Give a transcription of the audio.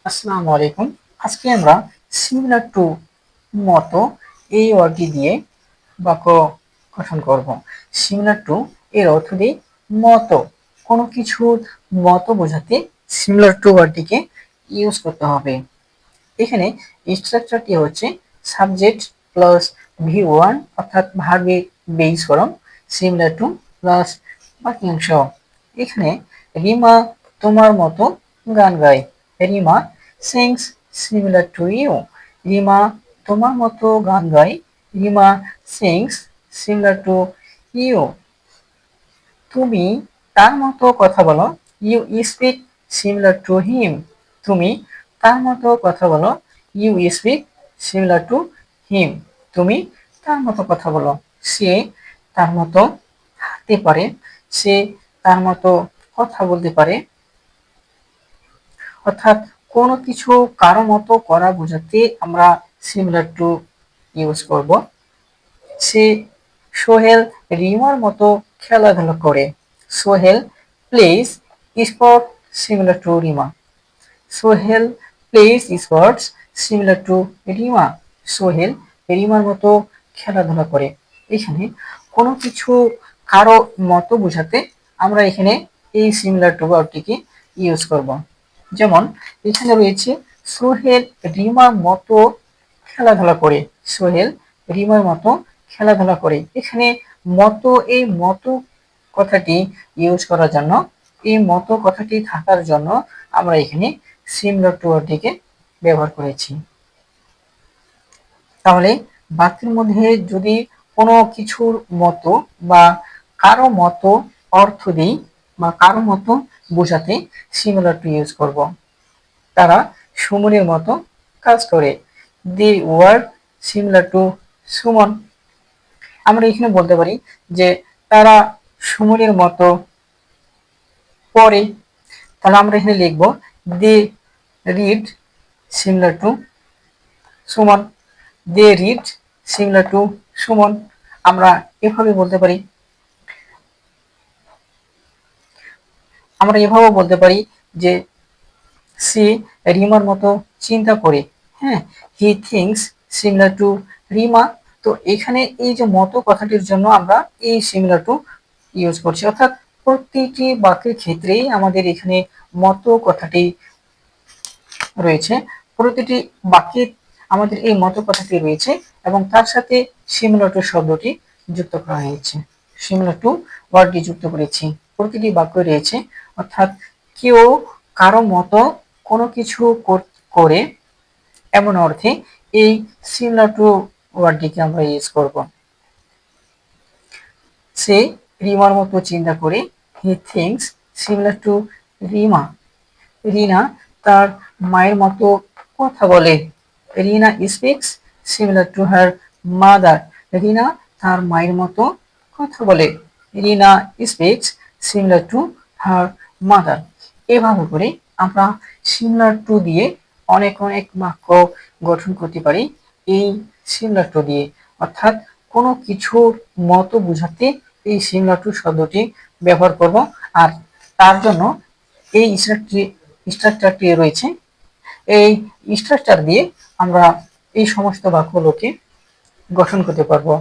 আসসালামু আলাইকুম। আজকে আমরা সিমিলার টু মতো এই ওয়ার্ডটি দিয়ে বাক্য গঠন করব। সিমিলার টু এর অর্থ দিয়ে মতো, কোনো কিছুর মতো বোঝাতে সিমিলার টু ওয়ার্ডটিকে ইউজ করতে হবে। এখানে স্ট্রাকচারটি হচ্ছে সাবজেক্ট প্লাস ভি ওয়ান অর্থাৎ ভার্বের base form similar to plus বাক্যাংশ। এখানে রিমা তোমার মতো গান গায়। Rima sings similar to you. Rima তোমার মতো গান গায়। Rima sings similar to you. তুমি তার মতো কথা বলো। You speak similar to him. তুমি তার মতো কথা বলো। You speak similar to him. তুমি তার মতো কথা বলো। সে তার মতো হাঁটতে পারে। সে তার মতো কথা বলতে পারে। অর্থাৎ কোনো কিছু কারো মতো করা বোঝাতে আমরা সিমিলার টু ইউজ করব। সে সোহেল রিমার মতো খেলাধুলা করে। Sohel plays sport similar to Rima. Sohel plays sports similar to Rima. Sohel রিমার মতো খেলাধুলা করে। এখানে কোনো কিছু কারো মতো বোঝাতে আমরা এখানে এই সিমিলার টু ওয়ার্ডটিকে ইউজ করব। যেমন এখানে রয়েছে সোহেল রিমার মতো খেলাধুলা করে। সোহেল রিমার মতো খেলাধুলা করে। এখানে মতো, এই মতো কথাটি ইউজ করার জন্য, এই মতো কথাটি থাকার জন্য আমরা এখানে সিমিলার টু ওয়ার্ডটিকে ব্যবহার করেছি। তাহলে বাক্যের মধ্যে যদি কোনো কিছুর মতো বা কারো মতো অর্থ দিই বা কারো মতো বোঝাতে সিমিলার টু ইউজ করব। তারা সুমনের মতো কাজ করে। The word similar to Suman. আমরা এখানে বলতে পারি যে তারা সুমনের মতো পড়ে। তাহলে আমরা এখানে লিখব they read similar to Suman. They read similar to Suman. আমরা এভাবে বলতে পারি। আমরা এভাবেও বলতে পারি যে সে রিমার মতো চিন্তা করে। হ্যাঁ, হি থিংস সিমিলার টু রিমা। তো এখানে এই যে মতো কথাটির জন্য আমরা এই সিমিলার টু ইউজ করছি। অর্থাৎ প্রতিটি বাক্যের ক্ষেত্রেই আমাদের এখানে মতো কথাটি রয়েছে। প্রতিটি বাক্যে আমাদের এই মতো কথাটি রয়েছে এবং তার সাথে সিমিলার টু শব্দটি যুক্ত করা হয়েছে। সিমিলার টু ওয়ার্ডটি যুক্ত করেছি প্রতিটি বাক্য রয়েছে। অর্থাৎ কেউ কারো মতো কোনো কিছু করে এমন অর্থে এই সিমিলার টু ওয়ার্ডটিকে আমরা ইউজ করব। সে রিমার মতো চিন্তা করে। He thinks similar to Rima. Rina তার মায়ের মতো কথা বলে। Rina speaks similar to her mother. Rina তার মায়ের মতো কথা বলে। Rina speaks similar to her mother. এভাবে করে আমরা সিমিলার টু দিয়ে অনেক অনেক বাক্য গঠন করতে পারি এই সিমিলার টু দিয়ে। অর্থাৎ কোনো কিছুর মতো বোঝাতে এই সিমিলার টু শব্দটি ব্যবহার করব। আর তার জন্য এই স্ট্রাকচারটি রয়েছে। এই স্ট্রাকচার দিয়ে আমরা এই সমস্ত বাক্যগুলোকে গঠন করতে পারবো।